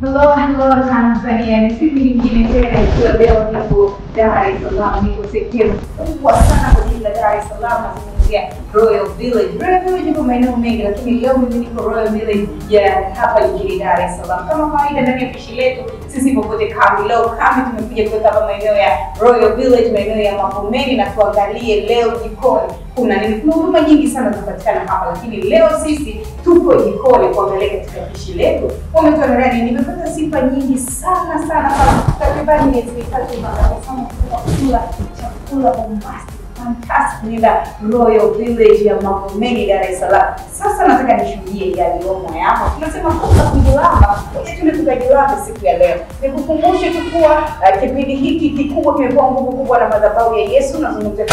Hello Tanzania, ni siku nyingine tena ikiwa leo nipo Dar es Salaam, niko sehemu kubwa sana kwa jiji la Dar es Salaam, nazungumzia Royal Village. Royal Village ipo maeneo mengi, lakini leo mimi niko Royal Village ya hapa jijini Dar es Salaam. Kama kawaida ndani ya pishi letu, sisi popote kambi, leo kambi tumekuja kutoka hapa maeneo ya Royal Village, maeneo ya Magomeni, na tuangalie leo jikoni kuna nini. Kuna huduma nyingi sana zinapatikana hapa, lakini leo sisi tupo jikoni kuangalia katika pishi letu. Wametuandalia nini? Nimepata sifa nyingi sana takriban miezi mitatu sana kula chakula bombastic fantastic la Royal Village ya Magomeni, Dar es Salaam. Sasa nataka nishuhudie yaliyomo hapa. Tunasema kwa kujilamba, ili tukajilamba siku ya leo. Nikukumbushe tu kuwa kipindi hiki kikubwa kimepewa nguvu kubwa na madhabahu ya Yesu, na zungumzia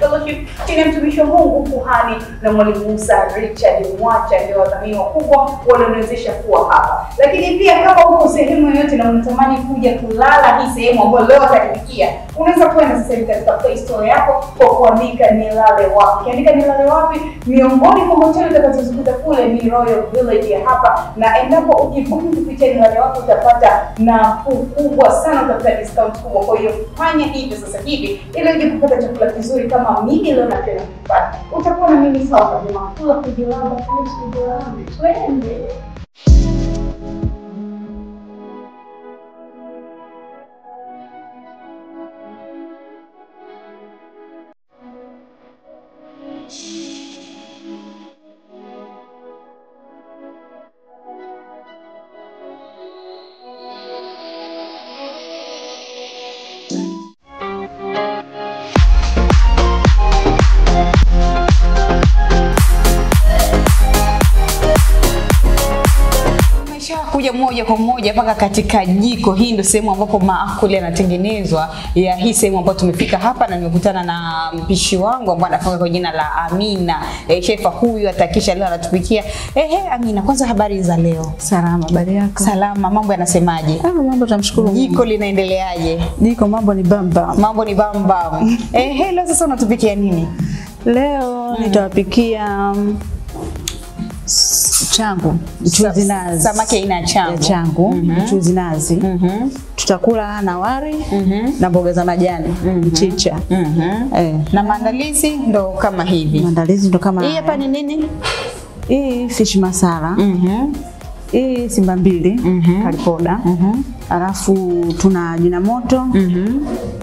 fellowship chini ya mtumishi wa Mungu kuhani na mwalimu Musa Richard Mwacha, ndio wadhamini wakubwa walioniwezesha kuwa hapa. Lakini pia kama uko sehemu yoyote na unatamani kuja kulala hii sehemu ambayo leo atanifikia, unaweza kwenda sasa hivi katika Play Store yako kwa kuandika Nilale Wapi. Ukiandika Nilale Wapi, miongoni mwa hoteli utakazozikuta kule ni Royal Village ya hapa, na endapo ukibuki kupitia Nilale Wapi utapata nafuu kubwa sana, utapata discount kubwa. Kwa hiyo fanya hivyo sasa hivi ili uje kupata chakula kizuri kama mimi leo napenda kupata. Utakuwa na mimi sawa kama kula kujilamba, twende. Kuja moja kwa moja mpaka katika jiko. Hii ndio sehemu ambapo maakuli yanatengenezwa. Ya hii sehemu ambapo tumefika hapa, na nimekutana na mpishi wangu ambaye anafanya kwa jina la Amina. Chef huyu atakisha leo anatupikia. Amina, kwanza habari za leo? Salama, habari yako? Salama, mambo yanasemaje? Mambo tunamshukuru Mungu. Jiko linaendeleaje? Jiko mambo ni bamba. Mambo ni bamba. Leo sasa unatupikia nini? Leo nitawapikia changu, mchuzi nazi. Samaki ina changu. Changu, mchuzi nazi. Tutakula na wali na mboga za majani, mchicha. Na maandalizi ndo kama hivi. Maandalizi ndo kama hii hapa ni nini? Hii fish masala. Hii simba mbili, karipoda. Alafu tuna jina moto.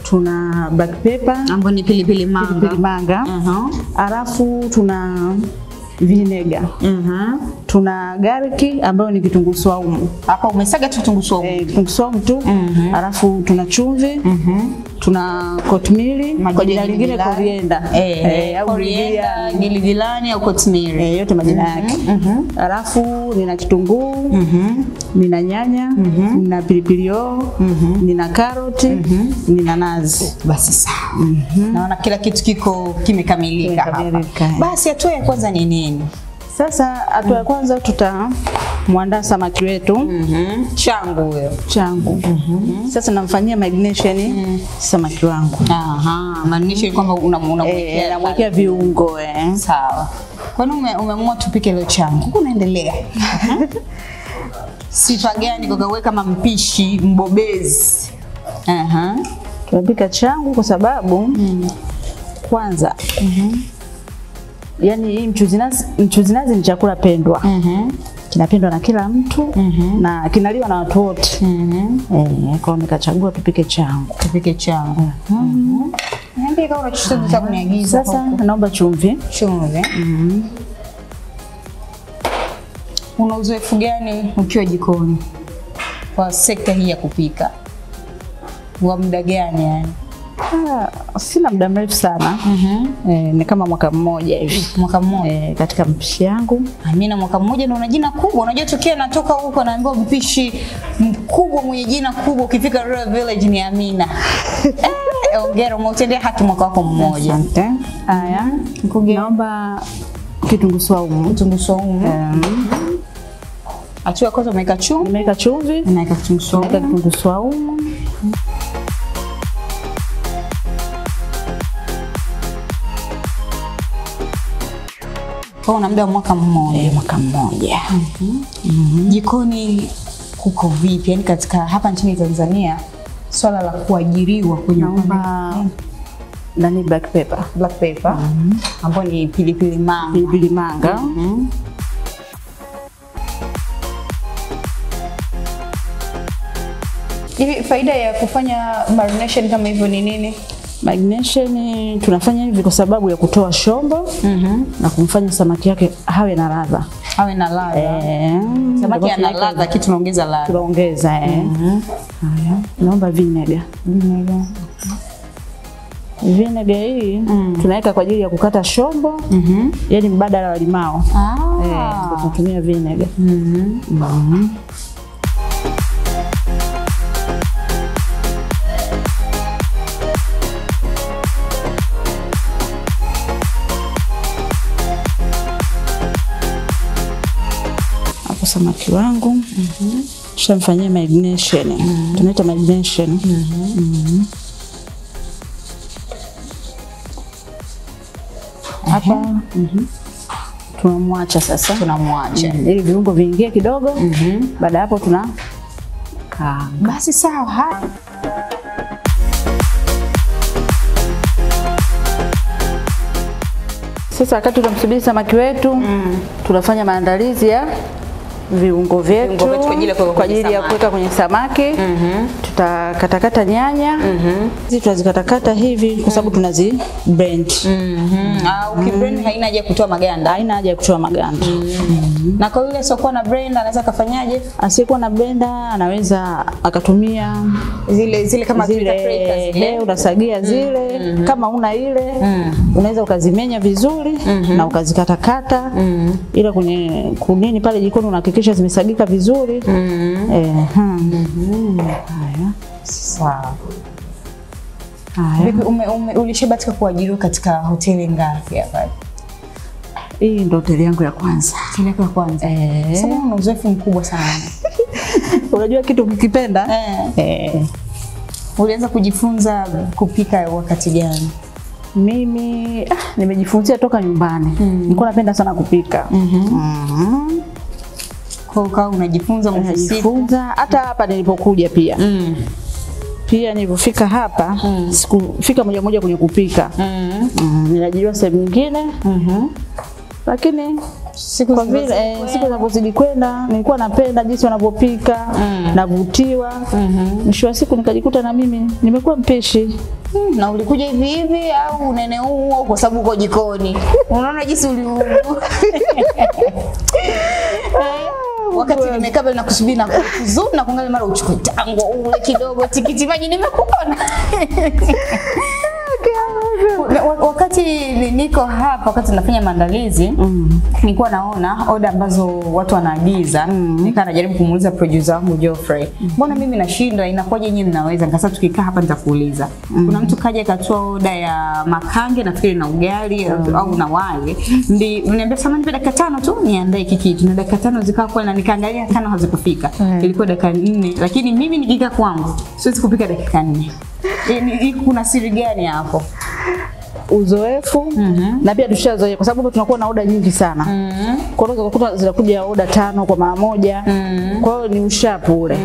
Tuna black pepper ambayo ni pilipili manga. Pilipili manga. Alafu tuna vinega. Tuna garlic ambayo ni kitunguu saumu. Hapa umesaga kitunguu saumu. Kitunguu saumu tu. Alafu tuna chumvi. Tuna kotimiri, kwa jina lingine coriander. Au coriander, giligilani au kotimiri. Yote majina yake. Alafu nina kitunguu, nina nyanya, nina pilipili hoho, nina karoti, nina nazi. Basi sawa. Naona kila kitu kimekamilika hapa. Basi hatua ya kwanza ni nini? Sasa hatua ya kwanza tutamwandaa samaki wetu. Changu huyo. Changu. Sasa namfanyia marination samaki wangu. Marination kwamba unamwekea viungo. Sawa. Kwa nini umeamua tupike leo changu? Unaendelea. Sifa gani kwa wewe kama mpishi mbobezi? Tunapika changu kwa sababu kwanza yani hii mchuzi nazi ni chakula pendwa. Kinapendwa na kila mtu na kinaliwa na watu wote. Kwa hiyo nikachagua tupike changu. Tupike changu. Niambie kama unachotaka cha kuniagiza. Sasa naomba chumvi. Chumvi. Una uzoefu gani ukiwa jikoni kwa sekta hii ya kupika? Wa muda gani yani? Sina muda mrefu sana. Ni kama mwaka mmoja hivi. Mwaka mmoja katika mpishi yangu. Amina, mwaka mmoja na una jina kubwa. Unajua tokea natoka huko naambiwa mpishi mkubwa mwenye jina kubwa ukifika Royal Village ni Amina. Hongera, umeutendea haki mwaka wako mmoja. Asante. Haya, naomba kitunguu saumu. Kitunguu saumu. Hatua kwanza umeweka chumvi. Nimeweka chumvi. Nimeweka kitunguu saumu. Nimeweka kitunguu saumu. Kwa una muda wa mwaka mmoja. Mwaka mmoja. Jikoni kuko vipi? Yaani katika hapa nchini Tanzania swala la kuajiriwa kwenye nani black pepper ambayo ni pilipili manga. Hivi faida ya kufanya marination kama hivyo ni nini? Marination tunafanya hivi kwa sababu ya kutoa shombo na kumfanya samaki yake hawe na ladha. Samaki ana ladha, kitu tunaongeza ladha. Haya. Naomba vinegar. Vinegar hii tunaweka kwa ajili ya kukata shombo. Yaani mbadala wa limao. Tunatumia vinegar. Samaki wangu shamfanyia marination. Tunaita marination. Hapa tunamwacha sasa, ili viungo viingie kidogo. Baada hapo tuna basi sawa. Sasa wakati tunamsubiri samaki wetu tunafanya maandalizi ya viungo vyetu kwa ajili ya kuweka kwenye samaki. Tutakatakata nyanya. Hizi tunazikatakata hivi kwa sababu tunazi blend. Ukiblend haina haja kutoa maganda. Na kwa yule sio na blender anaweza kafanyaje? Asiyekuwa na blender anaweza akatumia zile kama zile unasagia zile. Kama una ile unaweza ukazimenya vizuri na ukazikatakata. Ila kwenye kunini pale jikoni unahakikisha zimesagika vizuri. Haya. Sawa. Vipi ulishabatika kuajiriwa katika hoteli ngapi hapa? Hii ndio hoteli yangu ya kwanza. Sasa una uzoefu mkubwa sana. Unajua kitu ukikipenda? Ulianza kujifunza kupika wakati gani? Mimi nimejifunzia toka nyumbani. Nilikuwa napenda sana kupika. Kwa unajifunza hata hapa nilipokuja pia. Pia nilipofika hapa sikufika moja moja kwenye kupika. Niliajiriwa sehemu nyingine. Lakini siku zinapozidi kwenda nilikuwa napenda jinsi wanavyopika, navutiwa. Mwisho wa siku nikajikuta na mimi nimekuwa mpishi. Na ulikuja hivi au unene huo kwa sababu uko jikoni? Unaona jinsi wakati nimekaa na kusubiri na kuzuru na kuangalia mara uchukue tango ule kidogo tikiti maji nimekuona. Wakati niko hapa wakati nafanya maandalizi nilikuwa naona order ambazo watu wanaagiza. Nikaa najaribu kumuuliza producer wangu Geoffrey, mbona mimi nashinda, inakuwaje nyinyi mnaweza? Nikasema tukikaa hapa nitakuuliza. Kuna mtu kaja akatoa order ya makange nafikiri na ugali au na wali. Niambia samani nipe dakika 5 tu niandae kikitu. Na dakika 5 zikawa kwa na nikaangalia 5 hazikufika. Ilikuwa dakika 4 lakini mimi nikikaa kwangu siwezi kupika dakika 4. Kuna siri gani hapo? Uzoefu na pia tushazoea kwa sababu tunakuwa na oda nyingi sana. Kwa hiyo unakuta zinakuja oda 5 kwa mara moja. Kwa hiyo ni ushapu ule.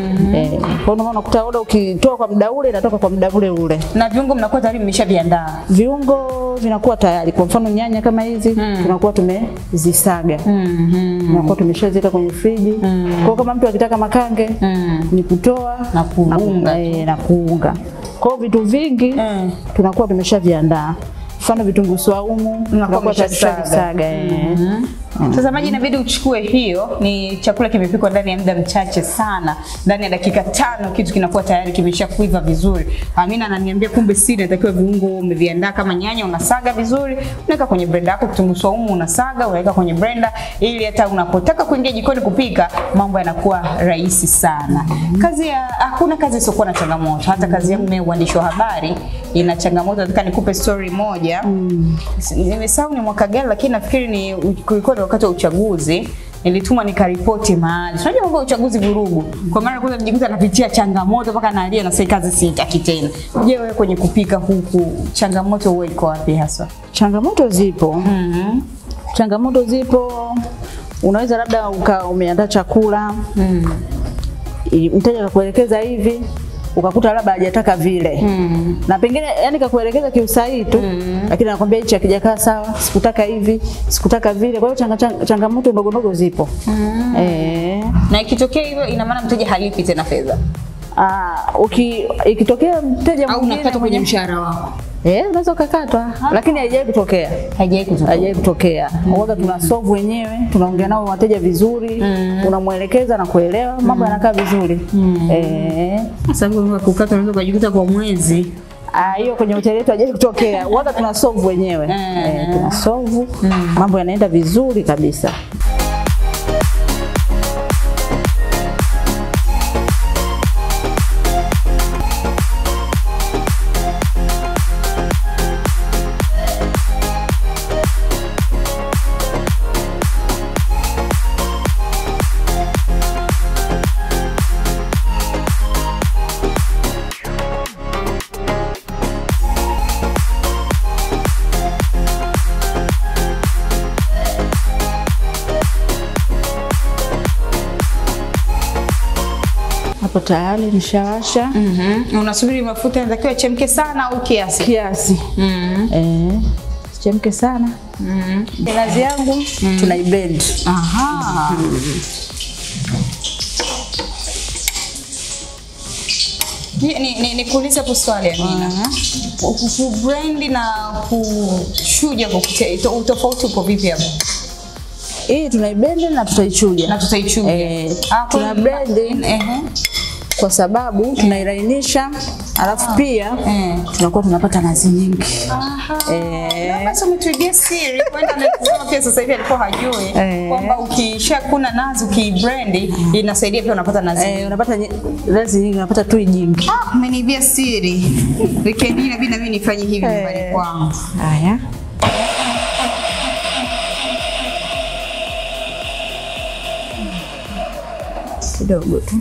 Kwa hiyo unakuta oda ukitoa kwa muda ule inatoka kwa muda ule. Na viungo mnakuwa tayari mmeshaviandaa. Viungo vinakuwa tayari. Kwa mfano nyanya kama hizi tunakuwa tumezisaga. Tunakuwa tumeshaziweka kwenye friji. Kwa hiyo kama mtu akitaka makange ni kutoa na kuunga. Kwa hiyo vitu vingi tunakuwa tumeshaviandaa. Mfano vitunguu saumu tunakuwa tumeshavisaga. Sasa maji inabidi uchukue hiyo, ni chakula kimepikwa ndani ya muda mchache sana. Ndani ya dakika 5 kitu kinakuwa tayari kimeshakuiva vizuri. Amina ananiambia kumbe siri inatakiwa viungo umeviandaa kama nyanya unasaga vizuri, unaweka kwenye blender yako, kitunguu saumu unasaga, unaweka kwenye blender ili hata unapotaka kuingia jikoni kupika mambo yanakuwa rahisi sana. Hakuna kazi isiyokuwa na changamoto. Hata kazi yangu mimi uandishi wa habari ina changamoto. Nataka nikupe story moja. Nimesahau ni mwaka gani lakini nafikiri ni kulikuwa wakati wa uchaguzi. Nilitumwa nikaripoti mahali. Unajua mambo ya uchaguzi vurugu. Kwa maana kwanza nijikuta napitia changamoto mpaka nalia na sasa kazi sitaki tena. Je, wewe kwenye kupika huku changamoto huwa iko wapi hasa? Changamoto zipo. Changamoto zipo. Unaweza labda umeandaa chakula. mteja akakuelekeza hivi ukakuta labda hajataka vile. Na pengine yani kakuelekeza kiusahihi tu, lakini anakuambia hichi hakijakaa sawa, sikutaka hivi, sikutaka vile. Kwa hiyo changamoto ndogo ndogo zipo. Na ikitokea hivyo ina maana mteja halipi tena fedha. Ikitokea mteja au unakata kwenye mshahara wako. Unaweza kukatwa, lakini haijawahi kutokea. Haijawahi kutokea. Huwa tunasolve wenyewe, tunaongea nao wateja vizuri, unamuelekeza na kuelewa, mambo yanakaa vizuri. Sababu kukatwa unaweza kujikuta kwa mwezi. Hiyo kwenye hoteli yetu haijawahi kutokea. Huwa tunasolve wenyewe. Tunasolve, mambo yanaenda vizuri kabisa. Hapo tayari nishawasha. Unasubiri mafuta yanatakiwa yachemke sana au kiasi? Kiasi. Chemke sana. Nazi yangu tunaiblend. Nikuulize hapo swali Amina. Kublend na kuchuja utofauti upo vipi hapo? Hii tunaiblend na tutaichuja. Tuna blend kwa sababu tunailainisha, alafu pia tunakuwa tunapata nazi nyingi. Basi umetuibia siri. Kwenda anasema pia sasa hivi alikuwa hajui kwamba ukishakuna nazi ukiblend inasaidia pia unapata nazi nyingi. Unapata nazi nyingi, unapata tui nyingi. Umeniibia siri. Weekend na mimi nifanye hivi nyumbani kwangu. Haya. Kidogo tu.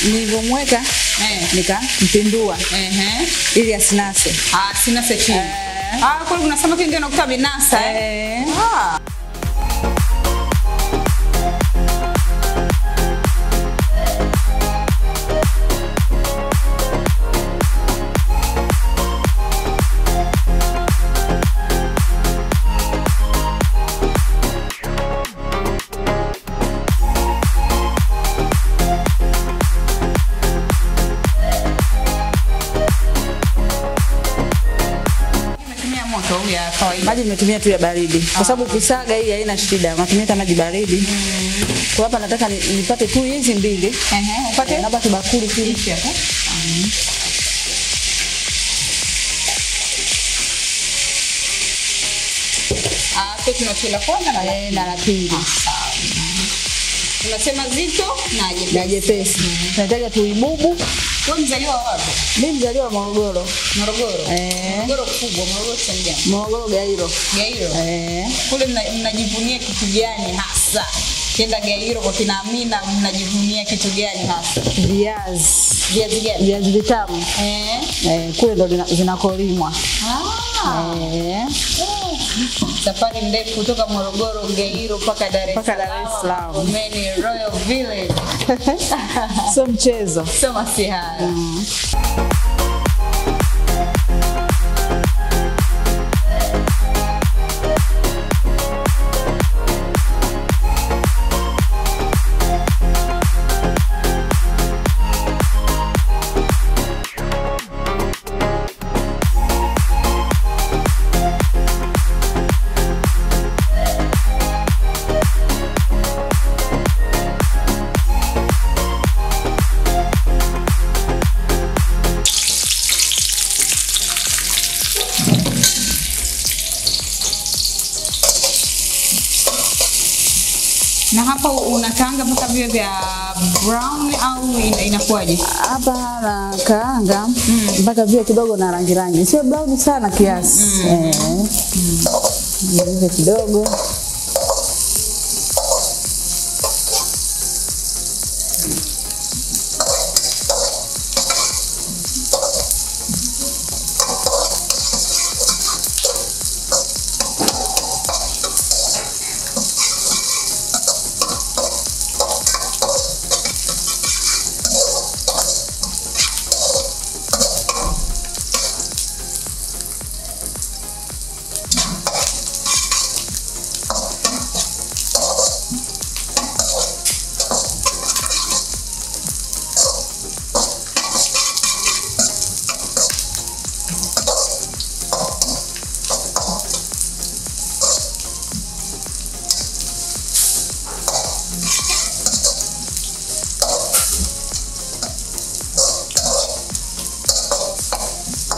Nilivomweka nikampindua ili asinase. Asinase chini. Kwa hiyo unasema ndio nakuta binasa. Maji nimetumia tu ya baridi kwa sababu ukisaga hii haina shida, unatumia maji baridi. Kwa hapa nataka nipate tu hizi mbili. Upate labda kibakuli kile. Sasa tunachila kwanza na la pili. Unasema zito na jepesi. Tunataka tuibubu. Wewe mzaliwa wapi? Mimi mzaliwa wa Morogoro. Morogoro kubwa, Morogoro sehemu. Morogoro Gairo. Kule mnajivunia kitu gani hasa? Kenda Gairo kwa kina Amina mnajivunia kitu gani hasa? Viazi gani? Viazi vitamu. Kule ndo zinakolimwa. Safari ndefu kutoka Morogoro Gairo mpaka Dar es Salaam. Umeni Royal Village. Sio mchezo. Sio masihara. Na hapa unakaanga mpaka viwe vya brown au inakuwaje? Hapa na kaanga mpaka vile kidogo na rangi. Sio brown sana kiasi. Hivi kidogo.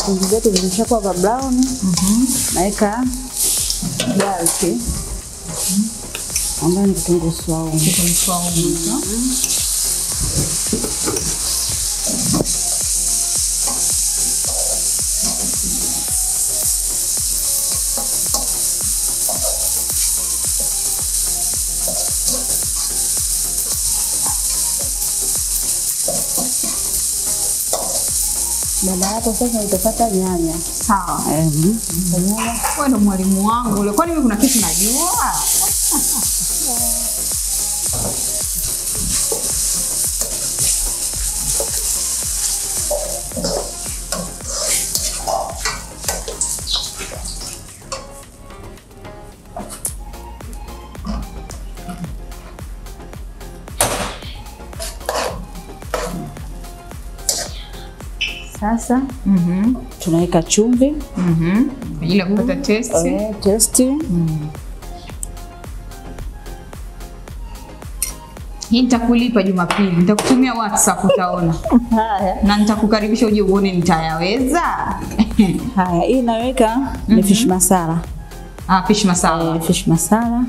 Vitu vyetu vimeshakuwa vya brown. Naeka garlic. Ambayo ni kitunguu saumu. Baada hapo sasa nitapata nyanya. Sawa. Nyanya. Wewe ndo mwalimu wangu ule. Kwani mimi kuna kitu najua? Sasa tunaweka chumvi ili kupata taste. Taste. Hii nitakulipa Jumapili. Nitakutumia WhatsApp utaona. Haya. Na nitakukaribisha uje uone nitayaweza. Haya, hii naweka ni fish masala. Fish masala. Fish masala.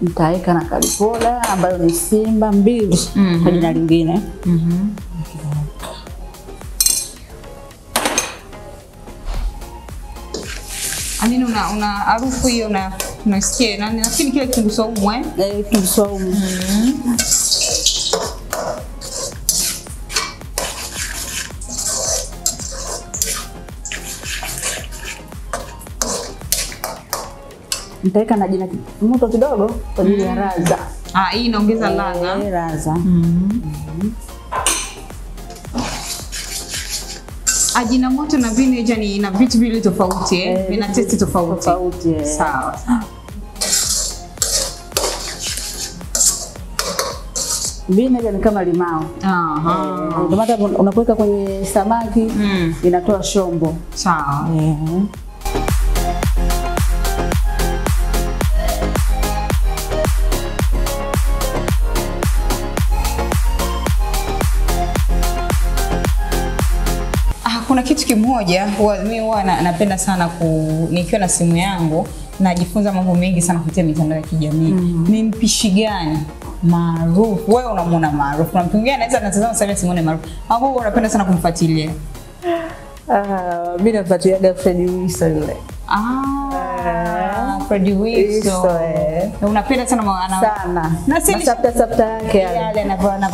Nitaweka na kalipola ambayo ni Simba 2 kwa jina lingine. Anini una harufu hiyo unasikia na nafikiri kile kitunguu saumu kitunguu saumu. Nitaweka na jina moto kidogo kwa ajili ya ladha. Hii inaongeza ladha. Ladha. Ajina moto na vinegar ni ina vitu vile tofauti vina taste tofauti. Sawa. Vinegar ni kama limao. Ndio maana unapoweka kwenye samaki inatoa shombo. Sawa. Kuna kitu kimoja mimi huwa napenda sana nikiwa na simu yangu najifunza mambo mengi sana kupitia mitandao ya kijamii. Ni mpishi gani maarufu wewe unamuona maarufu na mtu mwingine anaweza anatazama sasa simuone maarufu ambao unapenda sana kumfuatilia? Mimi nafuatilia Fred Wilson yule. Fred Wilson. Unapenda sana sana. Na sapta yake yale anavyoona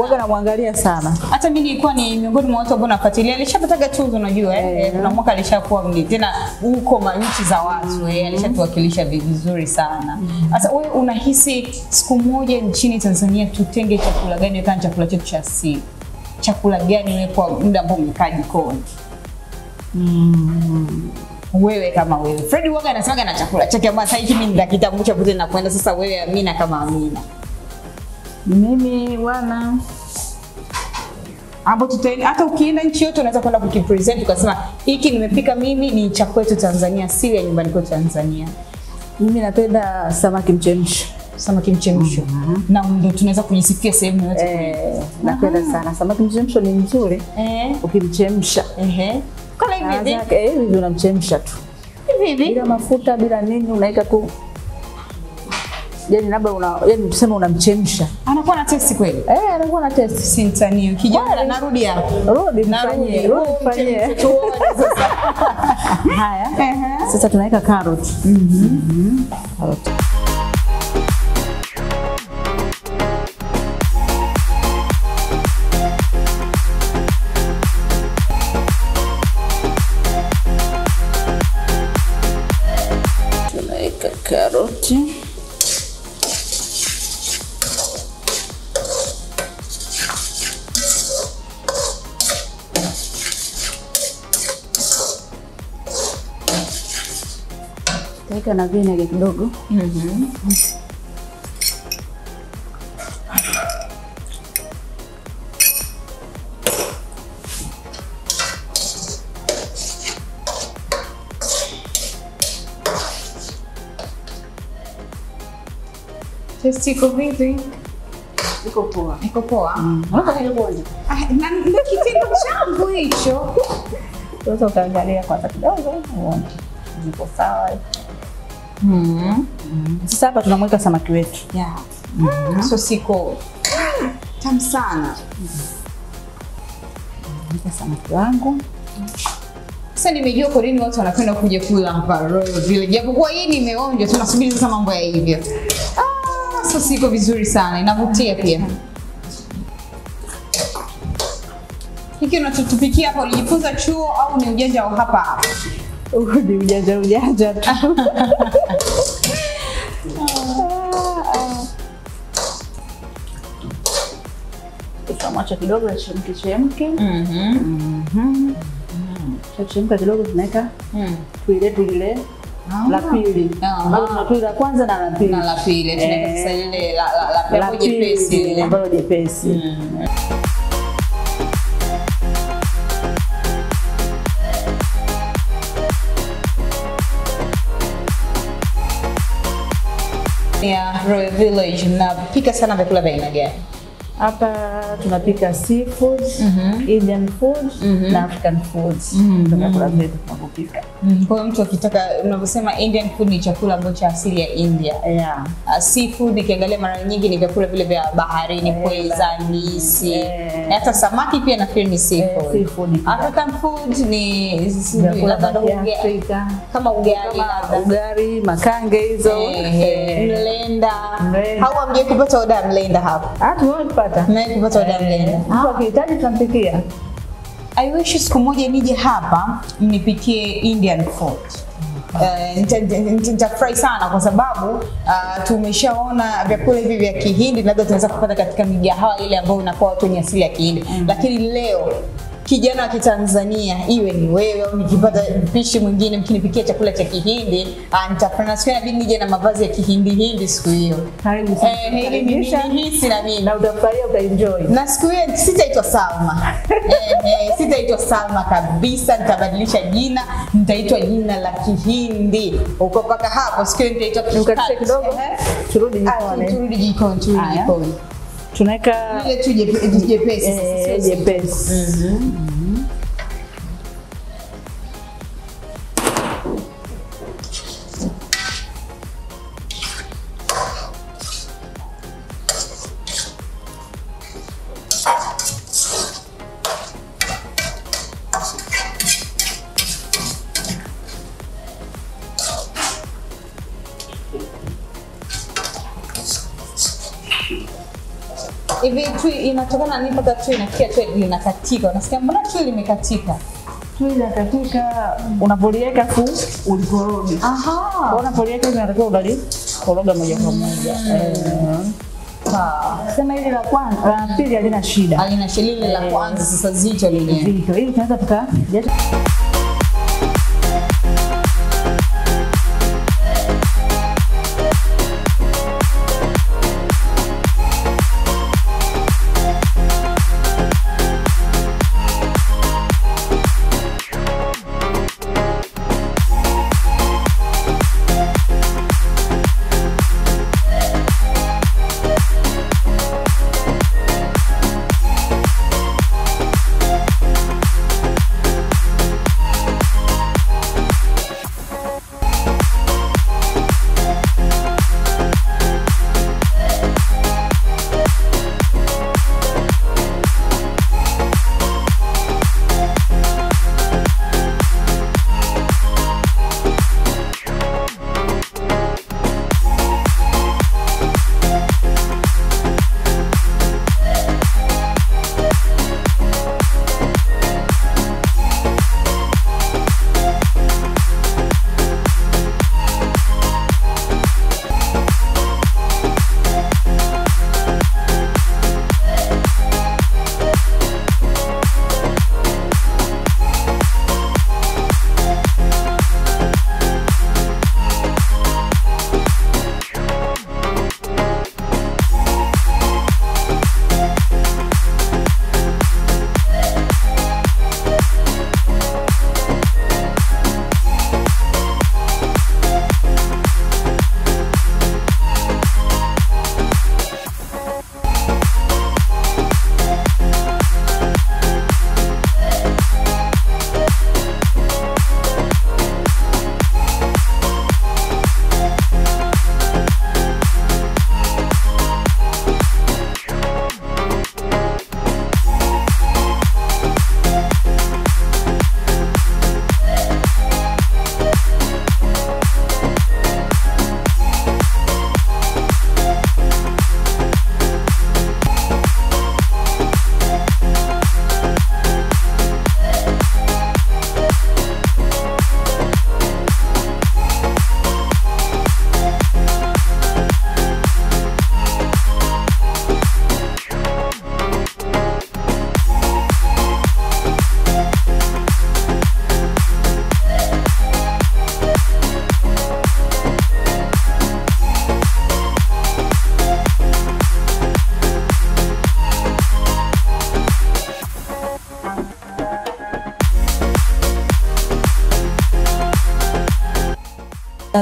Waga namwangalia sana. Hata mimi nilikuwa ni miongoni mwa watu ambao nafuatilia. Alishapata tuzo unajua kuna mwaka alishakuwa tena huko manchi za watu alishatuwakilisha vizuri sana. Sasa wewe unahisi siku moja nchini Tanzania tutenge chakula gani kama chakula chetu cha asili? Chakula gani wewe kwa muda ambao umekaa jikoni? Wewe kama wewe. Fred Waga anasemaga na chakula chake ambacho sasa hivi mimi kitabu cha kute na kwenda sasa wewe Amina kama Amina. Mimi wana hapo tutaenda hata ukienda nchi yote unaweza kwenda kukipresent ukasema hiki nimepika mimi ni chakula cha Tanzania asili ya nyumbani kwa Tanzania. Mimi napenda samaki mchemsho. Na ndio tunaweza kujisifia sehemu yote. Napenda sana samaki mchemsho ni mzuri. Ukimchemsha. Kala hivi hivi unamchemsha tu. Hivi bila mafuta bila nini unaika tu yani labda yani tuseme unamchemsha. Anakuwa na taste kweli? Anakuwa na taste. Sintani. Kijana narudi hapo. Rudi mfanyie. Haya. Sasa tunaweka carrot. Carrot. Tunaweka karoti. Weka na vinegar kidogo. Taste iko vipi? Iko poa. Iko poa? Unataka nionje? Na ndio kitendo changu hicho. Sasa utaangalia kwanza kidogo uone. Niko sawa. Sasa hapa tunamweka samaki wetu. So siko tamu sana. Nika samaki wangu. Sasa nimejua kwa nini watu wanapenda kuja kula hapa Royal Village. Japokuwa hii nimeonja, tunasubiri sasa mambo ya hivyo. So siko vizuri sana, inavutia pia. Hiki unatutupikia hapa ulijifunza chuo au ni ujanja wa hapa? Ni ujanja tu. Tutamwacha kidogo chemke. Chemka kidogo tunaweka tuile la pili. Bado tunatui la kwanza na la pili. Na la pili tunaweka sasa ile la jepesi ile. Bado jepesi. Royal Village mnapika sana vyakula vya aina gani? Hapa tunapika seafood, Indian food na African foods. Tunakula vyetu tunapika. Kwa hiyo mtu akitaka unavyosema Indian food ni chakula ambacho cha asili ya India. Seafood ikiangalia mara nyingi ni vyakula vile vya baharini, pweza, nisi. Hata samaki pia nafikiri ni seafood. African food ni vyakula vya Afrika kama ugali, makange hizo. Mlenda. Hao mje kupata oda mlenda hapa. Tumepata. Kupata oda mlenda. Mtu akihitaji tunampikia. I wish siku moja nije hapa mnipikie Indian food. Nitafurahi sana kwa sababu tumeshaona vyakula hivi vya Kihindi labda tunaweza kupata katika migahawa ile ambayo unakuwa watu wenye asili ya Kihindi. Lakini leo kijana wa Kitanzania iwe ni wewe au nikipata mpishi mwingine mkinipikia chakula cha Kihindi, nitafurahi sana bidi nije na mavazi ya Kihindi siku hiyo. Karibu sana. Hisi na mimi. Na utafurahia, utaenjoy. Na siku hiyo sitaitwa Salma. Sitaitwa Salma kabisa, nitabadilisha jina, nitaitwa jina la Kihindi. Uko mpaka hapo siku hiyo nitaitwa Kupika kidogo. Turudi jikoni. Tunaweka ile tu jepesi. Jepesi. Hivi tu inatokana nini mpaka tu inafikia tu linakatika? Unasikia mbona tu limekatika? Tu linakatika unapoliweka tu ulikoroga. Unapoliweka inatakiwa unalikoroga moja kwa moja. Sema hili la kwanza, la pili halina shida. Halina shida, la kwanza sasa zito lenyewe. Zito. Hili tunaweza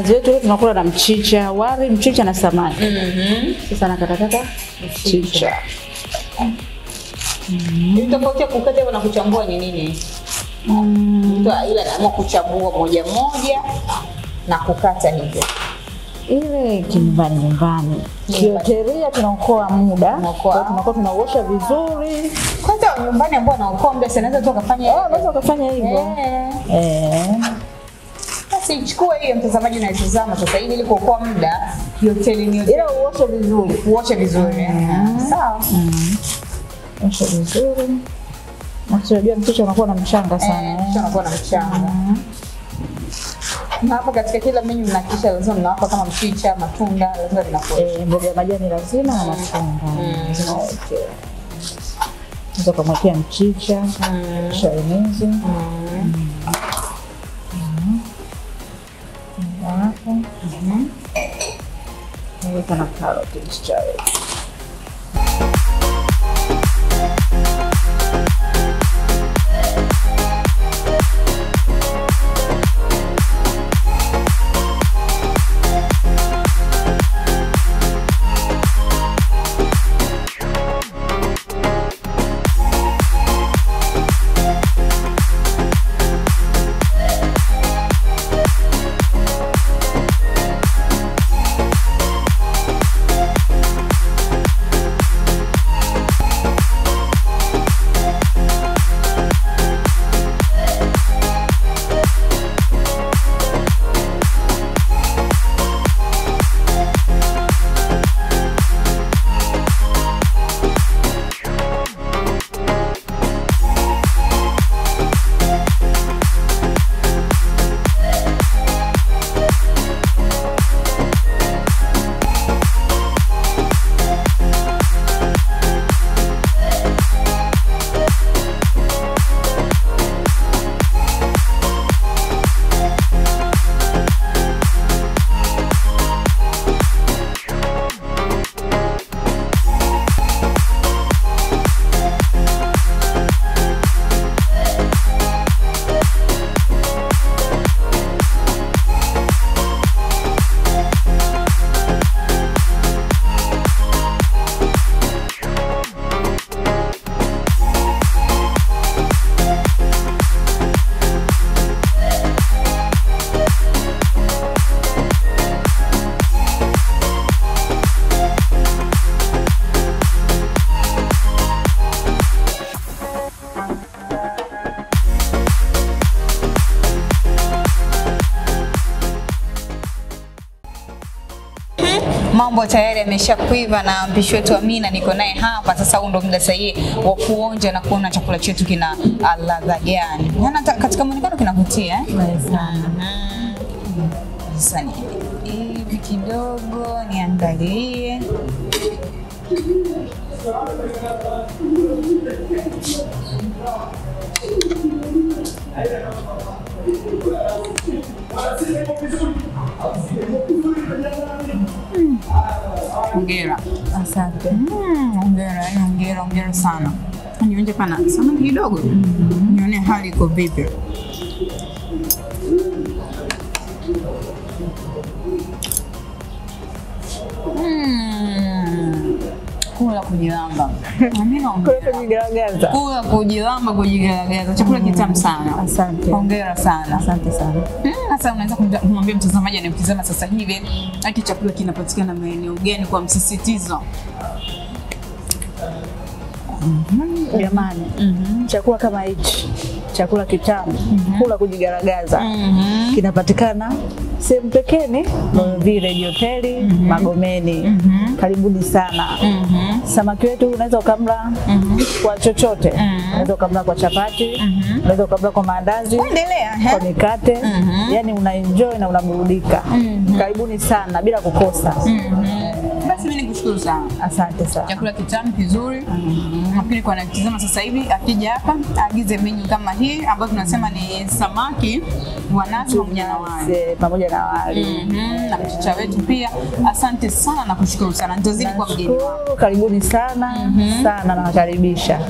Nazi wetu tunakula na mchicha, wali, mchicha na samaki. Sasa nakata mchicha. Tofauti ya kukata na kuchambua ni nini? Mtu ila anaamua kuchambua moja moja na kukata hivyo. Ile nyumbani. Kioteria tunaokoa muda, tunakuwa tunauosha vizuri. Kwanza nyumbani ambao anaokoa muda sanaweza tu kufanya unaweza kufanya hivyo. Basi chukua hiyo mtazamaji unayotazama sasa hivi ili kuokoa muda, hoteli ni ile uoshe vizuri. Sawa. Osha vizuri. Unajua mchicha unakuwa na mchanga sana. Mchicha unakuwa na mchanga. Na hapa katika kila menu mnahakikisha lazima mnawapa kama mchicha, matunda, lazima vinakuwa. Mboga ya majani lazima na matunda. Okay. Unaweza kumwekea mchicha, chainizi. Naweka na karoti mchichawe. Mambo tayari yameshakuiva na mpishi wetu Amina niko naye hapa. Sasa huu ndo muda sahihi wa kuonja na kuona chakula chetu kina ladha gani. Yana katika muonekano kinavutia Sasa hivi kidogo niangalie. Hongera. Asante. Hongera sana. Nionje pana samaki kidogo. Nione hali iko vipi. Kula kujilamba. Amina kujigaragaza. Kula kujilamba kujigaragaza. Chakula kitamu sana. Asante. Hongera sana. Asante sana. Sasa unaweza kumwambia mtazamaji anayemtazama sasa hivi hiki chakula kinapatikana maeneo gani kwa msisitizo? Jamani, chakula kama hichi, chakula kitamu, kula kujigaragaza, kinapatikana sehemu pekeni, Village Hoteli, Magomeni. Karibuni sana. Samaki wetu unaweza ukamla kwa chochote. Unaweza ukamla kwa chapati, unaweza ukamla kwa maandazi, kwa mikate. Yani unaenjoy na unaburudika. Karibuni sana bila kukosa. Basi mimi nikushukuru Nashukuru sana. Asante sana. Chakula kitamu kizuri. Nafikiri kwa anatazama sasa hivi akija hapa aagize menu kama hii ambayo tunasema ni samaki wa nasi pamoja na wali. Na mchicha wetu pia. Asante sana na kushukuru sana. Nitazidi kwa mgeni wako. Karibuni sana sana na nakaribisha.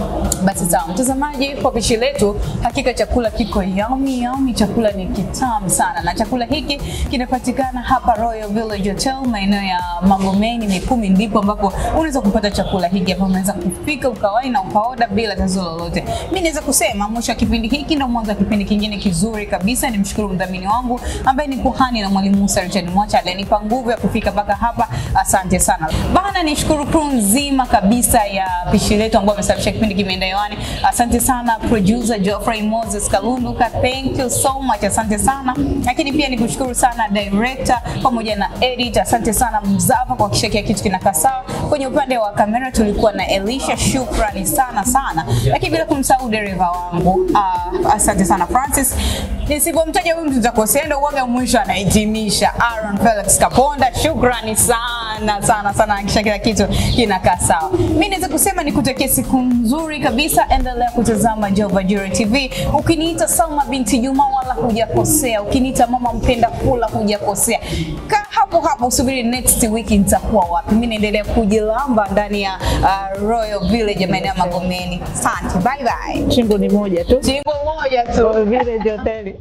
Basi sawa mtazamaji, kwa pishi letu hakika chakula kiko yummy, chakula ni kitamu sana na chakula hiki kinapatikana hapa Royal Village Hotel maeneo ya Magomeni Mikumi, ndipo ambapo unaweza kupata chakula hiki hapo, unaweza kufika ukawai na ukaoda bila tatizo lolote. Mimi naweza kusema mwisho wa kipindi hiki ndio mwanzo wa kipindi kingine kizuri kabisa. Nimshukuru mdhamini wangu ambaye ni kuhani na mwalimu Musa Richard Mwacha aliyenipa nguvu ya kufika mpaka hapa. Asante sana. Bana, nishukuru crew nzima kabisa ya pishi letu ambao wamesababisha kipindi kimeenda hewani. Asante sana producer Geoffrey Moses Kalunduka, thank you so much, asante sana. Lakini pia nikushukuru sana director pamoja na editor, asante sana Mzava kwa kishekia kitu kinakaa sawa. Kwenye upande wa kamera tulikuwa na Elisha, shukrani sana. Lakini bila kumsahau dereva wangu, asante sana Francis. Nisipomtaja huyu mtu nitakosea, ndio uoga mwisho anahitimisha. Aaron Felix Kaponda, shukrani sana hakisha kila kitu kinakaa sawa. Mimi naweza kusema nikutakie siku nzuri kabisa. Endelea kutazama Jova Jure TV. Ukiniita Salma binti Juma wala hujakosea. Ukiniita mama mpenda kula hujakosea. Kaa hapo usubiri next week nitakuwa wapi. Mimi naendelea kujilamba ndani ya Royal Village maeneo ya Magomeni. Asante, bye bye. Chingo ni moja tu. Chingo moja tu. Village Hotel.